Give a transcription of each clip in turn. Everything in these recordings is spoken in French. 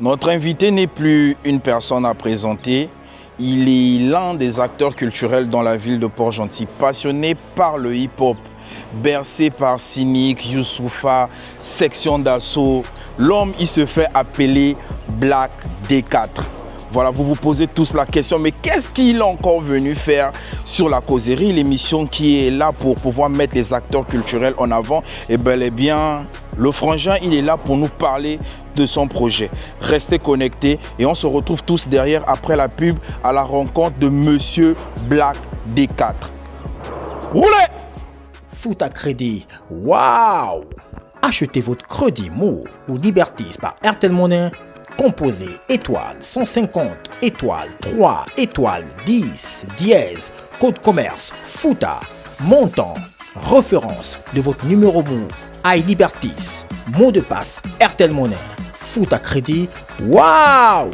Notre invité n'est plus une personne à présenter. Il est l'un des acteurs culturels dans la ville de Port-Gentil, passionné par le hip-hop, bercé par Cynic, Youssoupha, Section d'Assaut. L'homme, il se fait appeler Black D4. Voilà, vous vous posez tous la question, mais qu'est-ce qu'il est encore venu faire sur la causerie, l'émission qui est là pour pouvoir mettre les acteurs culturels en avant? Et bel et bien, le frangin, il est là pour nous parler de son projet. Restez connectés et on se retrouve tous derrière après la pub à la rencontre de Monsieur Black D4. Roulez! Foot à crédit, waouh! Achetez votre crédit Move ou Libertis par Airtel Money. Composez étoile 150, étoile 3, étoile 10, dièse, code commerce, FOOTA, montant, référence de votre numéro Move, iLibertis, mot de passe, Airtel Money, foot à crédit, waouh!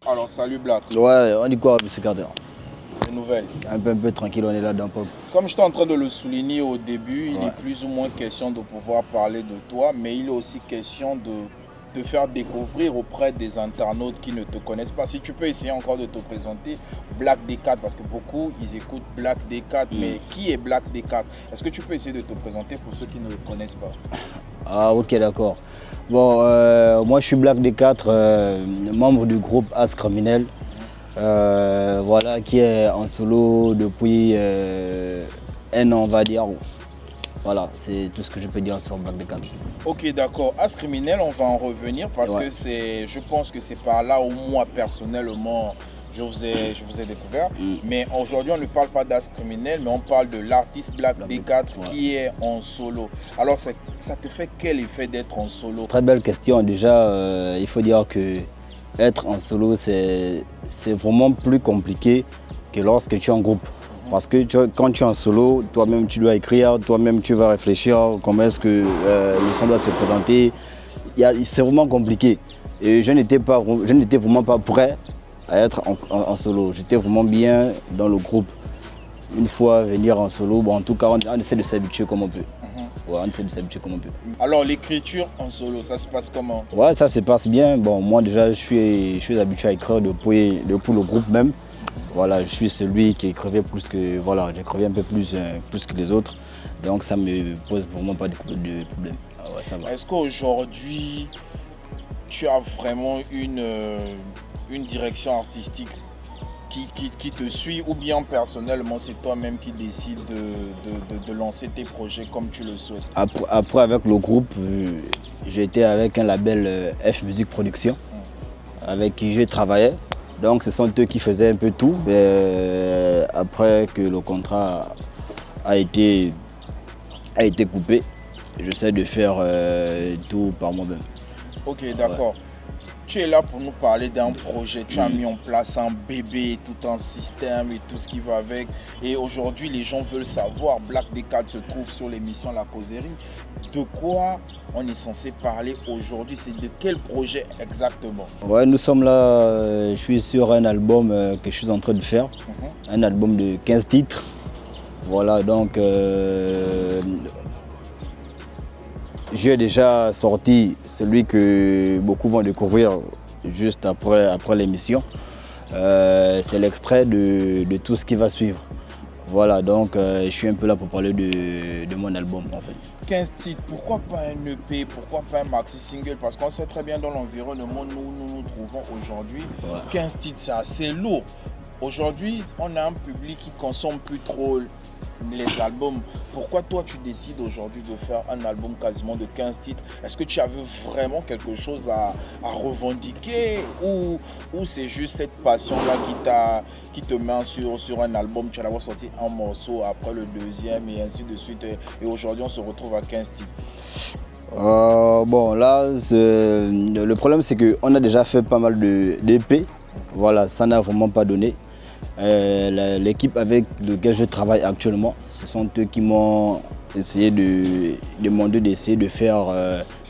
Alors salut Black. Ouais, on dit quoi, M. Carter? Des nouvelles. Un peu tranquille, on est là d'un peu. Comme j'étais en train de le souligner au début, il est plus ou moins question de pouvoir parler de toi, mais il est aussi question de te faire découvrir auprès des internautes qui ne te connaissent pas. Si tu peux essayer encore de te présenter, Black D4, parce que beaucoup, ils écoutent Black D4, mais qui est Black D4? Est-ce que tu peux essayer de te présenter pour ceux qui ne le connaissent pas? Ah, ok, d'accord. Bon, moi je suis Black D4, membre du groupe As Criminel. Voilà, qui est en solo depuis un an, on va dire. Voilà, c'est tout ce que je peux dire sur Black D4. Ok, d'accord. As Criminel, on va en revenir parce que je pense que c'est par là où moi, personnellement, je vous ai découvert. Mais aujourd'hui, on ne parle pas d'As Criminel, mais on parle de l'artiste Black D4 qui est en solo. Alors, ça te fait quel effet d'être en solo? Très belle question. Déjà, il faut dire que être en solo, c'est vraiment plus compliqué que lorsque tu es en groupe. Parce que quand tu es en solo, toi-même tu dois écrire, toi-même tu vas réfléchir comment est-ce que le son doit se présenter. C'est vraiment compliqué. Et je n'étais vraiment pas prêt à être en solo. J'étais vraiment bien dans le groupe. Une fois venir en solo, bon, en tout cas on essaie de s'habituer comme on peut. Ouais, on essaie de s'habituer comme on peut. Alors l'écriture en solo, ça se passe comment? Ouais, ça se passe bien. Bon, moi déjà je suis habitué à écrire depuis le groupe même. Voilà, je suis celui qui écrivait plus que, voilà, j'écrivais un peu plus que les autres. Donc ça me pose vraiment pas de problème. Ah ouais, ça va. Est-ce qu'aujourd'hui, tu as vraiment une direction artistique qui te suit, ou bien personnellement c'est toi-même qui décides de lancer tes projets comme tu le souhaites? Après avec le groupe, j'étais avec un label F Music Production, avec qui j'ai travaillé. Donc ce sont eux qui faisaient un peu tout, mais après que le contrat a été coupé, j'essaie de faire tout par moi-même. Ok, d'accord. Tu es là pour nous parler d'un projet, tu as mis en place un bébé, tout un système et tout ce qui va avec. Et aujourd'hui, les gens veulent savoir, Black D4 se trouve sur l'émission La Causerie. De quoi on est censé parler aujourd'hui? C'est de quel projet exactement? Ouais, nous sommes là, je suis sur un album que je suis en train de faire, un album de 15 titres. Voilà, donc j'ai déjà sorti celui que beaucoup vont découvrir juste après l'émission. C'est l'extrait de tout ce qui va suivre. Voilà, donc je suis un peu là pour parler de mon album en fait. 15 titres, pourquoi pas un EP, pourquoi pas un maxi single? Parce qu'on sait très bien dans l'environnement où nous trouvons aujourd'hui, 15 titres c'est assez lourd. Aujourd'hui, on a un public qui consomme plus trop les albums. Pourquoi toi tu décides aujourd'hui de faire un album quasiment de 15 titres? Est-ce que tu avais vraiment quelque chose à revendiquer, ou c'est juste cette passion-là qui te met sur un album? Tu as d'abord sorti un morceau, après le deuxième et ainsi de suite, et aujourd'hui on se retrouve à 15 titres. Bon là, le problème c'est qu'on a déjà fait pas mal d'EP. Voilà, ça n'a vraiment pas donné. L'équipe avec laquelle je travaille actuellement, ce sont eux qui m'ont essayé demandé d'essayer de faire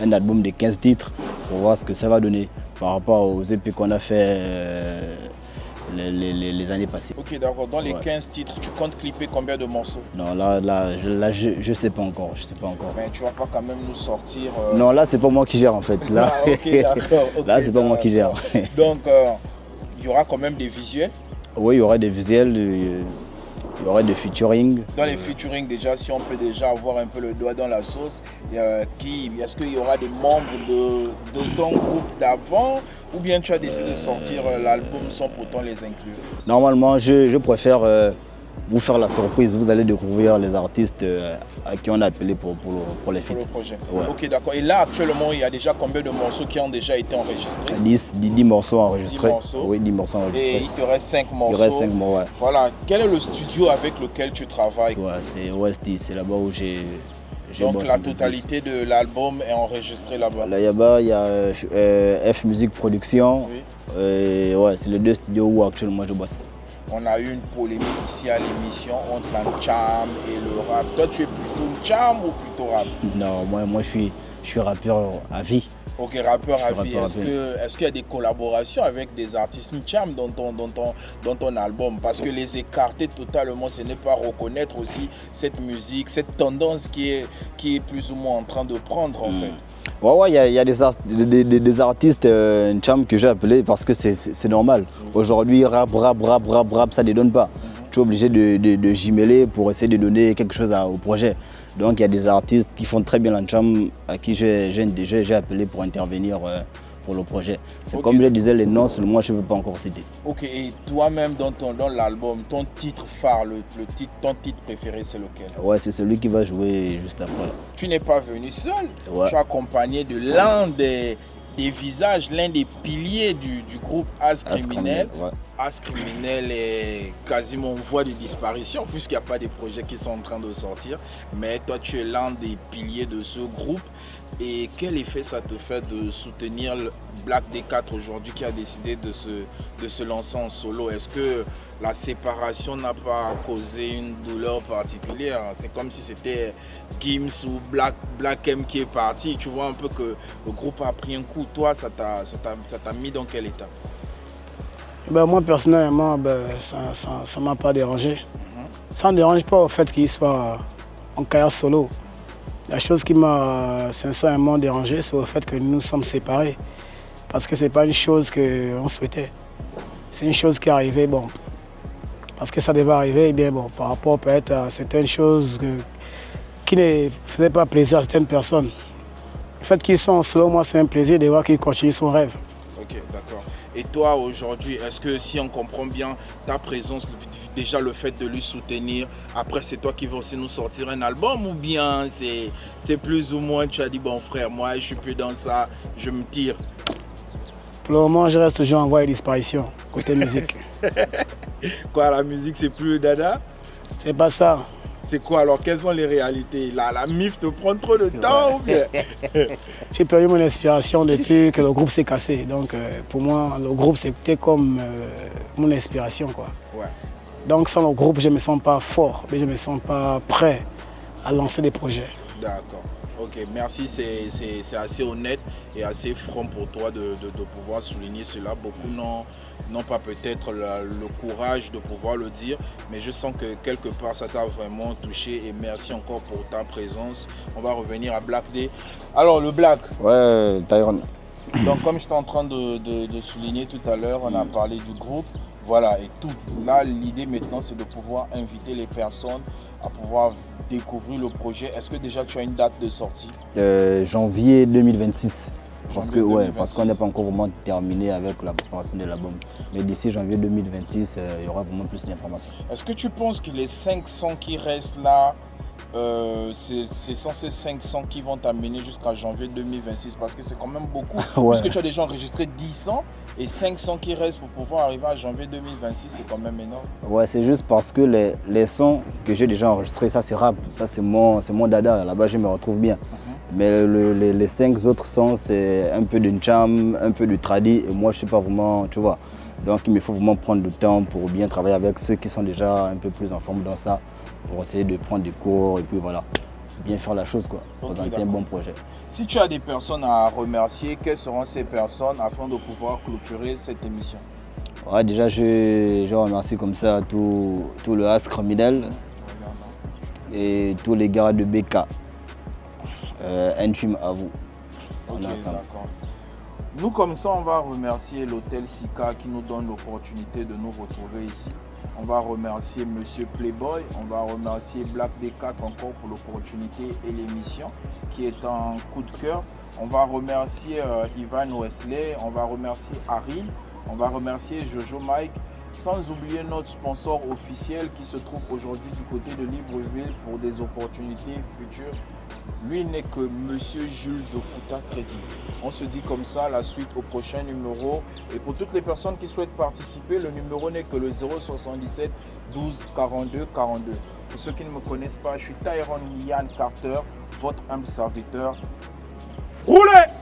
un album de 15 titres pour voir ce que ça va donner par rapport aux EP qu'on a fait les années passées. Ok, d'accord. Dans les Ouais. 15 titres, tu comptes clipper combien de morceaux? Non, là je sais pas encore, je sais pas encore. Mais tu vas pas quand même nous sortir... Non, là, c'est pas moi qui gère en fait. Là, Ah, ok, d'accord. ok, là c'est pas moi qui gère. Donc, il y aura quand même des visuels. Oui, il y aura des visuels, il y aura des featuring. Dans les featuring, déjà, si on peut déjà avoir un peu le doigt dans la sauce, est-ce qu'il y aura des membres de ton groupe d'avant ou bien tu as décidé de sortir l'album sans pourtant les inclure? Normalement, je préfère vous faire la surprise. Vous allez découvrir les artistes à qui on a appelé pour les Pour le feats. projet. Ouais. Ok, d'accord. Et là, actuellement, il y a déjà combien de morceaux qui ont déjà été enregistrés? 10 morceaux enregistrés. 10 morceaux. Oui, 10 morceaux Et enregistrés. il te reste 5 morceaux. Il reste 5 morceaux, ouais. Voilà. Quel est le studio avec lequel tu travailles? Ouais, c'est OST, c'est là-bas où j'ai Donc bossé la un peu plus. totalité de l'album est enregistrée là-bas. Là-bas, il y a F Music Production. Oui. Ouais, c'est les 2 studios où actuellement je bosse. On a eu une polémique ici à l'émission entre la Ncham et le rap. Toi, tu es plutôt Ncham ou plutôt rap? Non, moi je suis rappeur à vie. Ok, rappeur Je à suis vie. rappeur à Est-ce qu'il y a des collaborations avec des artistes Ncham dans ton album? Parce que les écarter totalement, ce n'est pas reconnaître aussi cette musique, cette tendance qui est plus ou moins en train de prendre en fait. Ouais, il y a des artistes Ncham que j'ai appelés parce que c'est normal. Aujourd'hui, rap, ça ne les donne pas. Tu es obligé de jumeler pour essayer de donner quelque chose au projet. Donc il y a des artistes qui font très bien l'Ncham à qui j'ai appelé pour intervenir pour le projet. C'est Ok. comme je disais, les noms, seulement je ne peux pas encore citer. Ok, et toi-même dans l'album, ton titre phare, ton titre préféré, c'est lequel? Ouais, c'est celui qui va jouer juste après. Là. Tu n'es pas venu seul, Ouais. tu es accompagné de l'un des visages, l'un des piliers du groupe As Criminel. Ouais. As Criminel est quasiment en voie de disparition puisqu'il n'y a pas de projets qui sont en train de sortir. Mais toi, tu es l'un des piliers de ce groupe. Et quel effet ça te fait de soutenir le Black D4 aujourd'hui qui a décidé de se lancer en solo? Est-ce que la séparation n'a pas causé une douleur particulière? C'est comme si c'était Gims ou Black M qui est parti. Tu vois un peu que le groupe a pris un coup. Toi, ça t'a mis dans quel état? Ben, moi, personnellement, ça ne m'a pas dérangé. Ça ne me dérange pas au fait qu'il soit en carrière solo. La chose qui m'a sincèrement dérangé, c'est au fait que nous sommes séparés. Parce que ce n'est pas une chose qu'on souhaitait. C'est une chose qui est arrivée, bon, parce que ça devait arriver, et bien bon, par rapport peut-être à certaines choses qui ne faisaient pas plaisir à certaines personnes. Le fait qu'ils sont solo, moi, c'est un plaisir de voir qu'ils continuent son rêve. Ok, d'accord. Et toi, aujourd'hui, est-ce que si on comprend bien ta présence, déjà le fait de lui soutenir, après c'est toi qui vas aussi nous sortir un album ou bien c'est plus ou moins, tu as dit, bon frère, moi je suis plus dans ça, je me tire? Pour le moment, je reste toujours en voie de disparition, côté musique. Quoi, la musique c'est plus le dada? C'est pas ça. C'est quoi alors? Quelles sont les réalités? La MIF te prend trop de temps ou bien? J'ai perdu mon inspiration depuis que le groupe s'est cassé. Donc pour moi, le groupe c'était comme mon inspiration, quoi. Ouais. Donc sans le groupe, je ne me sens pas fort, mais je ne me sens pas prêt à lancer des projets. D'accord. Ok, merci, c'est assez honnête et assez franc pour toi de pouvoir souligner cela. Beaucoup n'ont pas peut-être le courage de pouvoir le dire, mais je sens que quelque part ça t'a vraiment touché et merci encore pour ta présence. On va revenir à Black D. Alors le Black, Ouais, Tyrone. donc comme j'étais en train de souligner tout à l'heure, on a parlé du groupe. Voilà, et tout. Là, l'idée maintenant, c'est de pouvoir inviter les personnes à pouvoir découvrir le projet. Est-ce que déjà tu as une date de sortie? Janvier 2026. Parce que, Janvier ouais, 2026. parce qu'on n'est pas encore vraiment terminé avec la préparation de l'album. Mais d'ici janvier 2026, il y aura vraiment plus d'informations. Est-ce que tu penses que les 500 qui restent là, c'est censé 500 qui vont t'amener jusqu'à janvier 2026? Parce que c'est quand même beaucoup. Ouais. Puisque tu as déjà enregistré 10 sons et 500 qui restent pour pouvoir arriver à janvier 2026, c'est quand même énorme. Ouais, c'est juste parce que les sons que j'ai déjà enregistrés, ça c'est rap, ça c'est mon dada. Là-bas, je me retrouve bien. Mais les 5 autres sons, c'est un peu de Ncham, un peu de tradi. Et moi, je ne suis pas vraiment, tu vois. Donc, il me faut vraiment prendre du temps pour bien travailler avec ceux qui sont déjà un peu plus en forme dans ça, pour essayer de prendre des cours et puis voilà, bien faire la chose, quoi. Ok, Présenter un d'accord. bon projet. Si tu as des personnes à remercier, quelles seront ces personnes afin de pouvoir clôturer cette émission? Ouais, déjà, je remercie comme ça tout le AS criminel et tous les gars de BK. Intime à vous. Ok, d'accord. Nous, comme ça, on va remercier l'hôtel Sika qui nous donne l'opportunité de nous retrouver ici. On va remercier Monsieur Playboy, on va remercier Black D4 encore pour l'opportunité et l'émission qui est un coup de cœur. On va remercier Ivan Wesley, on va remercier Harry, on va remercier Jojo Mike, sans oublier notre sponsor officiel qui se trouve aujourd'hui du côté de Libreville pour des opportunités futures. Lui n'est que Monsieur Jules de Fouta Crédit. On se dit comme ça, la suite au prochain numéro. Et pour toutes les personnes qui souhaitent participer, le numéro n'est que le 077 12 42 42. Pour ceux qui ne me connaissent pas, je suis Tyrone Liane Carter, votre humble serviteur. Roulez!